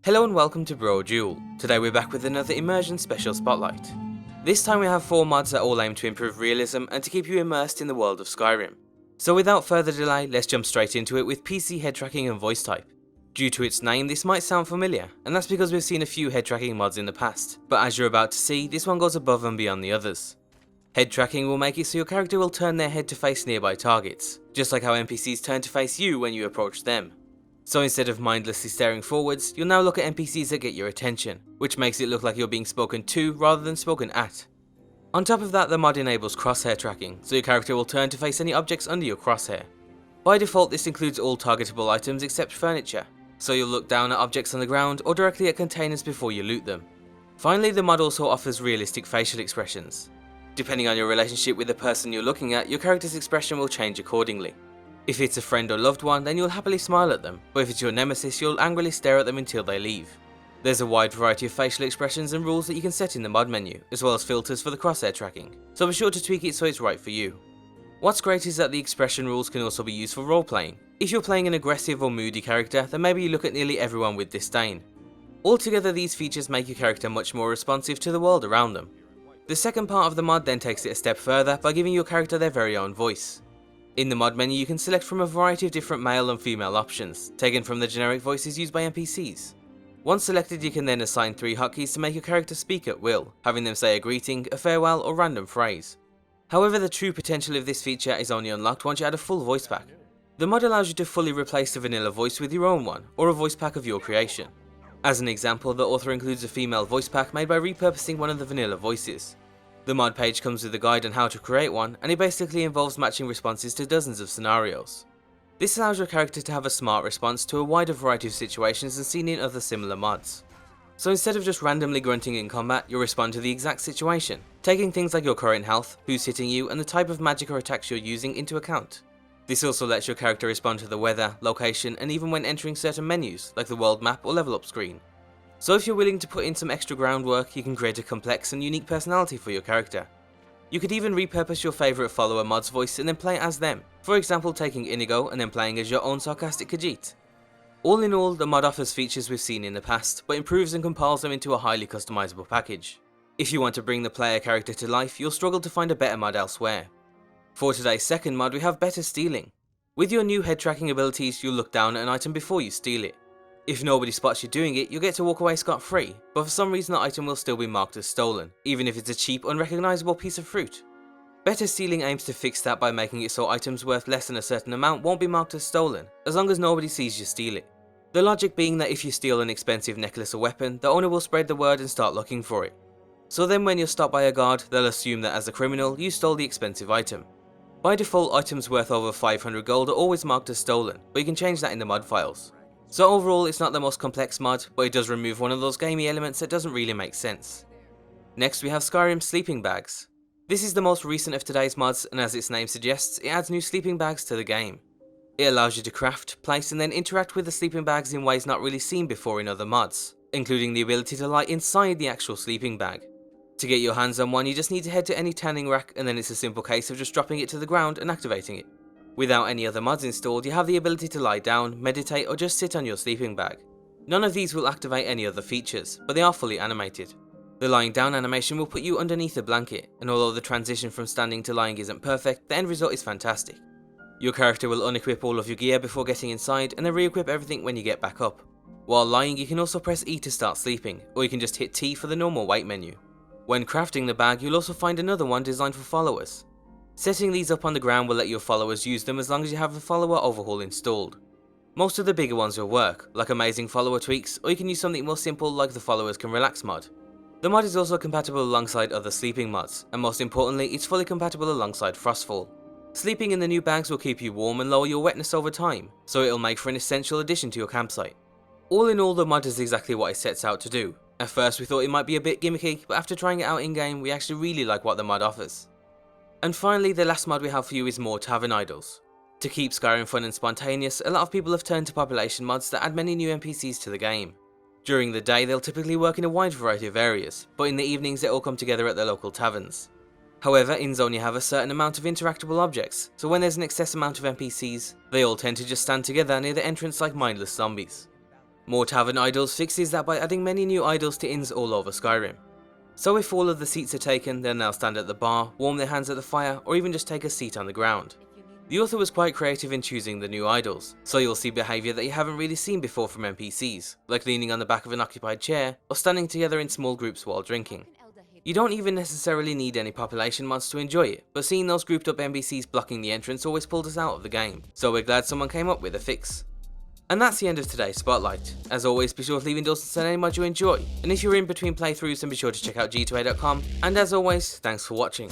Hello and welcome to Brodual. Today we're back with another immersion special spotlight. This time we have 4 mods that all aim to improve realism and to keep you immersed in the world of Skyrim. So without further delay, let's jump straight into it with PC head tracking and voice type. Due to its name, this might sound familiar, and that's because we've seen a few head tracking mods in the past, but as you're about to see, this one goes above and beyond the others. Head tracking will make it so your character will turn their head to face nearby targets, just like how NPCs turn to face you when you approach them. So instead of mindlessly staring forwards, you'll now look at NPCs that get your attention, which makes it look like you're being spoken to rather than spoken at. On top of that, the mod enables crosshair tracking, so your character will turn to face any objects under your crosshair. By default, this includes all targetable items except furniture, so you'll look down at objects on the ground or directly at containers before you loot them. Finally, the mod also offers realistic facial expressions. Depending on your relationship with the person you're looking at, your character's expression will change accordingly. If it's a friend or loved one, then you'll happily smile at them, but if it's your nemesis, you'll angrily stare at them until they leave. There's a wide variety of facial expressions and rules that you can set in the mod menu, as well as filters for the crosshair tracking, so be sure to tweak it so it's right for you. What's great is that the expression rules can also be used for role-playing. If you're playing an aggressive or moody character, then maybe you look at nearly everyone with disdain. Altogether, these features make your character much more responsive to the world around them. The second part of the mod then takes it a step further by giving your character their very own voice. In the mod menu, you can select from a variety of different male and female options, taken from the generic voices used by NPCs. Once selected, you can then assign 3 hotkeys to make your character speak at will, having them say a greeting, a farewell, or random phrase. However, the true potential of this feature is only unlocked once you add a full voice pack. The mod allows you to fully replace the vanilla voice with your own one, or a voice pack of your creation. As an example, the author includes a female voice pack made by repurposing one of the vanilla voices. The mod page comes with a guide on how to create one, and it basically involves matching responses to dozens of scenarios. This allows your character to have a smart response to a wider variety of situations than seen in other similar mods. So instead of just randomly grunting in combat, you'll respond to the exact situation, taking things like your current health, who's hitting you, and the type of magic or attacks you're using into account. This also lets your character respond to the weather, location, and even when entering certain menus, like the world map or level up screen. So if you're willing to put in some extra groundwork, you can create a complex and unique personality for your character. You could even repurpose your favourite follower mod's voice and then play as them, for example taking Inigo and then playing as your own sarcastic Khajiit. All in all, the mod offers features we've seen in the past, but improves and compiles them into a highly customizable package. If you want to bring the player character to life, you'll struggle to find a better mod elsewhere. For today's second mod, we have better stealing. With your new head tracking abilities, you'll look down at an item before you steal it. If nobody spots you doing it, you'll get to walk away scot-free, but for some reason the item will still be marked as stolen, even if it's a cheap, unrecognisable piece of fruit. Better Stealing aims to fix that by making it so items worth less than a certain amount won't be marked as stolen, as long as nobody sees you steal it. The logic being that if you steal an expensive necklace or weapon, the owner will spread the word and start looking for it. So then when you're stopped by a guard, they'll assume that as a criminal, you stole the expensive item. By default, items worth over 500 gold are always marked as stolen, but you can change that in the mod files. So overall, it's not the most complex mod, but it does remove one of those gamey elements that doesn't really make sense. Next we have Skyrim sleeping bags. This is the most recent of today's mods, and as its name suggests, it adds new sleeping bags to the game. It allows you to craft, place and then interact with the sleeping bags in ways not really seen before in other mods, including the ability to lie inside the actual sleeping bag. To get your hands on one, you just need to head to any tanning rack, and then it's a simple case of just dropping it to the ground and activating it. Without any other mods installed, you have the ability to lie down, meditate or just sit on your sleeping bag. None of these will activate any other features, but they are fully animated. The lying down animation will put you underneath a blanket, and although the transition from standing to lying isn't perfect, the end result is fantastic. Your character will unequip all of your gear before getting inside and then re-equip everything when you get back up. While lying, you can also press E to start sleeping, or you can just hit T for the normal wait menu. When crafting the bag, you'll also find another one designed for followers. Setting these up on the ground will let your followers use them as long as you have the follower overhaul installed. Most of the bigger ones will work, like amazing follower tweaks, or you can use something more simple like the followers can relax mod. The mod is also compatible alongside other sleeping mods, and most importantly, it's fully compatible alongside Frostfall. Sleeping in the new bags will keep you warm and lower your wetness over time, so it'll make for an essential addition to your campsite. All in all, the mod does exactly what it sets out to do. At first we thought it might be a bit gimmicky, but after trying it out in game, we actually really like what the mod offers. And finally, the last mod we have for you is more Tavern Idols. To keep Skyrim fun and spontaneous, a lot of people have turned to population mods that add many new NPCs to the game. During the day, they'll typically work in a wide variety of areas, but in the evenings they all come together at their local taverns. However, in Zone you have a certain amount of interactable objects, so when there's an excess amount of NPCs, they all tend to just stand together near the entrance like mindless zombies. More Tavern Idols fixes that by adding many new idols to inns all over Skyrim. So if all of the seats are taken, they'll now stand at the bar, warm their hands at the fire, or even just take a seat on the ground. The author was quite creative in choosing the new idols, so you'll see behaviour that you haven't really seen before from NPCs, like leaning on the back of an occupied chair, or standing together in small groups while drinking. You don't even necessarily need any population mods to enjoy it, but seeing those grouped up NPCs blocking the entrance always pulled us out of the game, so we're glad someone came up with a fix. And that's the end of today's Spotlight. As always, be sure to leave endorsements on any mod you enjoy, and if you're in between playthroughs then be sure to check out g2a.com, and as always, thanks for watching.